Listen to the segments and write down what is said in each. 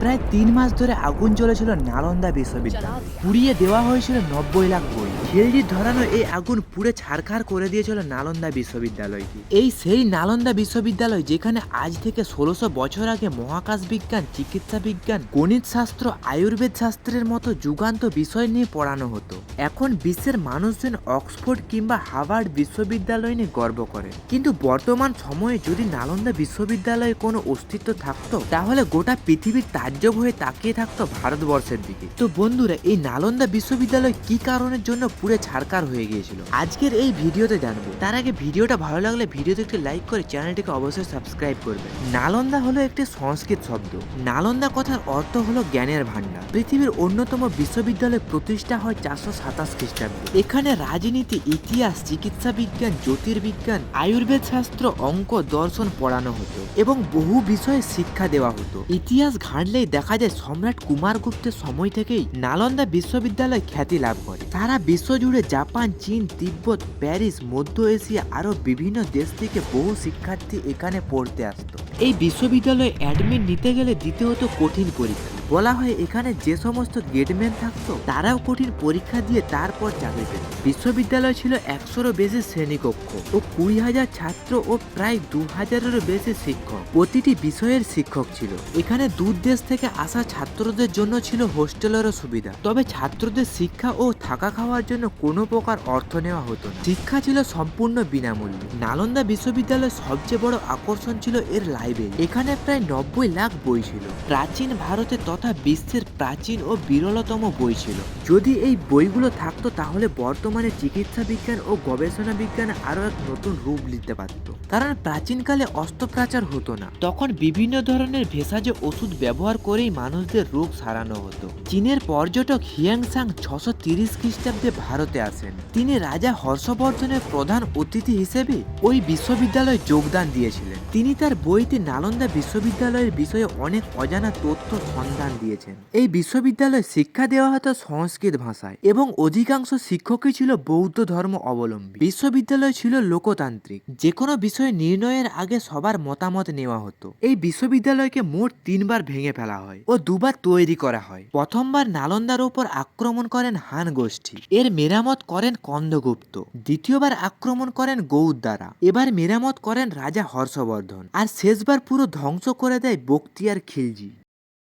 প্রায় ৩ মাস ধরে আগুন জ্বলেছিল নালন্দা বিশ্ববিদ্যালয়ে। পুড়িয়ে দেওয়া হয়েছিল ৯০ লাখ বই। খিলজির ধরানো এই আগুন পুড়ে ছারখার করে দিয়েছিল নালন্দা বিশ্ববিদ্যালয়কে। এই সেই নালন্দা বিশ্ববিদ্যালয় যেখানে আজ থেকে ১৬০০ বছর আগে মহাকাশ বিজ্ঞান, চিকিৎসা বিজ্ঞান, গণিত শাস্ত্র, আয়ুর্বেদ শাস্ত্রের মতো যুগান্ত বিষয় নিয়ে পড়ানো হতো। এখন বিশ্বের মানুষজন অক্সফোর্ড কিংবা হার্ভার্ড বিশ্ববিদ্যালয় নিয়ে গর্ব করে। কিন্তু বর্তমান সময়ে যদি নালন্দা বিশ্ববিদ্যালয়ে কোনো অস্তিত্ব থাকতো, তাহলে গোটা পৃথিবীর তাজ্জব হয়ে তাকিয়ে থাকতো ভারতবর্ষের দিকে। তো বন্ধুরা, এই নালন্দা বিশ্ববিদ্যালয় কি কারণের জন্য পুরো ছারকার হয়ে গিয়েছিল, আজকের এই ভিডিওতে জানবো। তার আগে ভিডিওটা ভালো লাগলে ভিডিওতে একটি লাইক করে চ্যানেলটিকে অবশ্যই সাবস্ক্রাইব করবে। নালন্দা হলো একটি সংস্কৃত শব্দ। নালন্দা কথার অর্থ হলো জ্ঞানের ভান্ডার। পৃথিবীর অন্যতম বিশ্ববিদ্যালয় প্রতিষ্ঠা হয় 427 খ্রিস্টাব্দে। এখানে রাজনীতি, ইতিহাস, চিকিৎসা বিজ্ঞান, জ্যোতির্বিজ্ঞান, আয়ুর্বেদ শাস্ত্র, অঙ্ক, দর্শন পড়ানো হতো এবং বহু বিষয়ে শিক্ষা দেওয়া হতো। ইতিহাস ঘাঁটলেই দেখা যায় সম্রাট কুমারগুপ্তের সময় থেকেই নালন্দা বিশ্ববিদ্যালয় খ্যাতি লাভ করে। সারা বিশ্ব জুড়ে জাপান, চীন, তিব্বত, প্যারিস, মধ্য এশিয়া আরো বিভিন্ন দেশ থেকে বহু শিক্ষার্থী এখানে পড়তে আসতো। এই বিশ্ববিদ্যালয়ে অ্যাডমিট নিতে গেলে দিতে হতো কঠিন পরীক্ষা। বলা হয় এখানে যে সমস্ত গেটম্যান থাকতো তারাও কঠিন পরীক্ষা দিয়ে তারপর চাকরি পেত। বিশ্ববিদ্যালয় ছিল ১০০রও বেশি শ্রেণীকক্ষ ও ২০,০০০ ছাত্র ও প্রায় ২,০০০-এরও বেশি শিক্ষক। প্রতিটি বিষয়ের শিক্ষক ছিল। এখানে দূর দেশ থেকে আসা ছাত্রদের জন্য ছিল হোস্টেলেরও সুবিধা। তবে ছাত্রদের শিক্ষা ও থাকা খাওয়ার জন্য কোনো প্রকার অর্থ নেওয়া হতো না। শিক্ষা ছিল সম্পূর্ণ বিনামূল্যে। নালন্দা বিশ্ববিদ্যালয়ের সবচেয়ে বড় আকর্ষণ ছিল এর লাইব্রেরি। এখানে প্রায় ৯০ লাখ বই ছিল। প্রাচীন ভারতে তথা বিশ্বের প্রাচীন ও বিরলতম বই ছিল। যদি এই বইগুলো থাকতো তাহলে বর্তমানে চিকিৎসা বিজ্ঞান ও গবেষণা বিজ্ঞান আরো এক নতুন রূপ নিতে পারত। কারণ প্রাচীনকালে অস্ত্রোপচার হতো না, তখন বিভিন্ন ধরনের ভেষজ ওষুধ ব্যবহার করেই মানুষদের রোগ সারানো হতো। চীনের পর্যটক হিয়াংসাং ৬৩০ খ্রিস্টাব্দে ভারতে আসেন। তিনি রাজা হর্ষবর্ধনের প্রধান অতিথি হিসেবে ওই বিশ্ববিদ্যালয়ে যোগদান দিয়েছিলেন। তিনি তার বইতে নালন্দা বিশ্ববিদ্যালয়ের বিষয়ে অনেক অজানা তথ্য সন্ধান দিয়েছেন। এই বিশ্ববিদ্যালয়ে শিক্ষা দেওয়া হতো সংস্কৃত ভাষায় এবং অধিকাংশ শিক্ষকই ছিল বৌদ্ধ ধর্ম অবলম্বী। বিশ্ববিদ্যালয় ছিল লোকতান্ত্রিক। যে কোনো বিষয় নির্ণয়ের আগে সবার মতামত নেওয়া হতো। এই বিশ্ববিদ্যালয়কে মোট ৩বার ভেঙে ফেলা হয় ও ২বার তৈরি করা হয়। প্রথমবার নালন্দার উপর আক্রমণ করেন হান গোষ্ঠী, এর মেরামত করেন কন্দগুপ্ত। দ্বিতীয়বার আক্রমণ করেন গৌড়দারা, এবার মেরামত করেন রাজা হর্ষবর্ধন, আর শেষবার পুরো ধ্বংস করে দেয় বখতিয়ার খিলজি।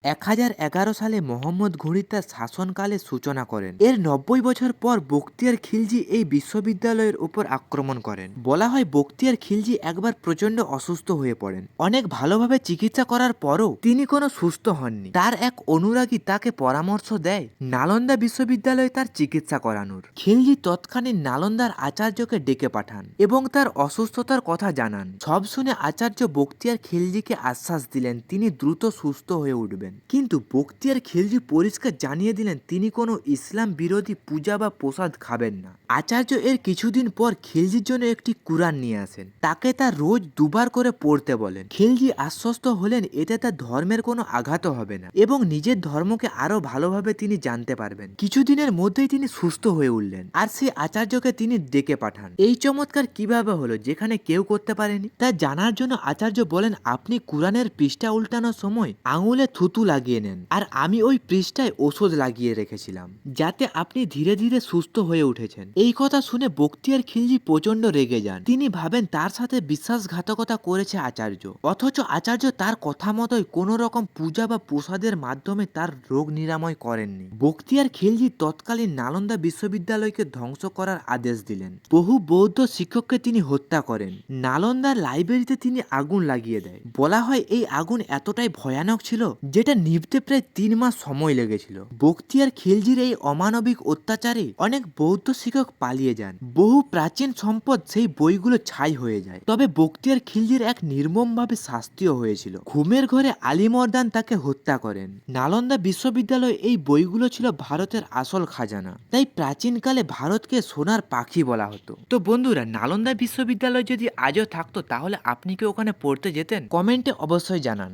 ১০১১ সালে মোহাম্মদ ঘুরি তার শাসনকালের সূচনা করেন। এর ৯০ বছর পর বখতিয়ার খিলজি এই বিশ্ববিদ্যালয়ের উপর আক্রমণ করেন। বলা হয় বখতিয়ার খিলজি একবার প্রচন্ড অসুস্থ হয়ে পড়েন। অনেক ভালোভাবে চিকিৎসা করার পরও তিনি কোনো সুস্থ হননি। তার এক অনুরাগী তাকে পরামর্শ দেয় নালন্দা বিশ্ববিদ্যালয়ে তার চিকিৎসা করানোর। খিলজি তৎকালীন নালন্দার আচার্যকে ডেকে পাঠান এবং তার অসুস্থতার কথা জানান। সব শুনে আচার্য বখতিয়ার খিলজিকে আশ্বাস দিলেন তিনি দ্রুত সুস্থ হয়ে উঠবেন। কিন্তু বখতিয়ার খিলজি পরিষ্কার জানিয়ে দিলেন তিনি কোনো ইসলাম বিরোধী পূজা বা প্রসাদ খাবেন না। আচার্য এর কিছুদিন পর খিলজির জন্য একটি কুরআন নিয়ে আসেন। তাকে তার রোজ ২বার করে পড়তে বলেন। খিলজি আশ্বস্ত হলেন এতে তার ধর্মের কোনো আঘাত হবে না এবং নিজের ধর্মকে আরো ভালোভাবে তিনি জানতে পারবেন। কিছুদিনের মধ্যেই তিনি সুস্থ হয়ে উঠলেন আর সেই আচার্যকে তিনি ডেকে পাঠান। এই চমৎকার কিভাবে হলো যেখানে কেউ করতে পারেনি, তা জানার জন্য আচার্য বলেন আপনি কুরআনের পৃষ্ঠা উল্টানোর সময় আঙুলে থুতু লাগিয়ে নেন, আর আমি ওই পৃষ্ঠায় ওষুধ লাগিয়ে রেখেছিলাম যাতে আপনি ধীরে ধীরে সুস্থ হয়ে উঠেছেন। এই কথা শুনে বখতিয়ার খিলজি প্রচন্ড রেগে যান। তিনি ভাবেন তার সাথে বিশ্বাসঘাতকতা করেছে আচার্য, অথচ আচার্য তার কথা মতোই কোনো রকম পূজা বা প্রসাদের মাধ্যমে তার রোগ নিরাময় করেননি। বখতিয়ার খিলজি তৎকালীন নালন্দা বিশ্ববিদ্যালয়কে ধ্বংস করার আদেশ দিলেন। বহু বৌদ্ধ শিক্ষককে তিনি হত্যা করেন। নালন্দার লাইব্রেরিতে তিনি আগুন লাগিয়ে দেয়। বলা হয় এই আগুন এতটাই ভয়ানক ছিল যেটা নিভতে প্রায় ৩ মাস সময় লেগেছিল। বখতিয়ার খিলজির এই অমানবিক অত্যাচারে অনেক বৌদ্ধ শিক্ষক পালিয়ে যান। বহু প্রাচীন সম্পদ সেই বইগুলো ছাই হয়ে যায়। তবে বখতিয়ার খিলজির এক নির্মমভাবে শাস্তিও হয়েছিল। ঘুমের ঘরে আলিমর্দান তাকে হত্যা করেন। নালন্দা বিশ্ববিদ্যালয় এই বইগুলো ছিল ভারতের আসল খাজানা। তাই প্রাচীনকালে ভারতকে সোনার পাখি বলা হতো। তো বন্ধুরা, নালন্দা বিশ্ববিদ্যালয় যদি আজও থাকতো তাহলে আপনি কি ওখানে পড়তে যেতেন? কমেন্টে অবশ্যই জানান।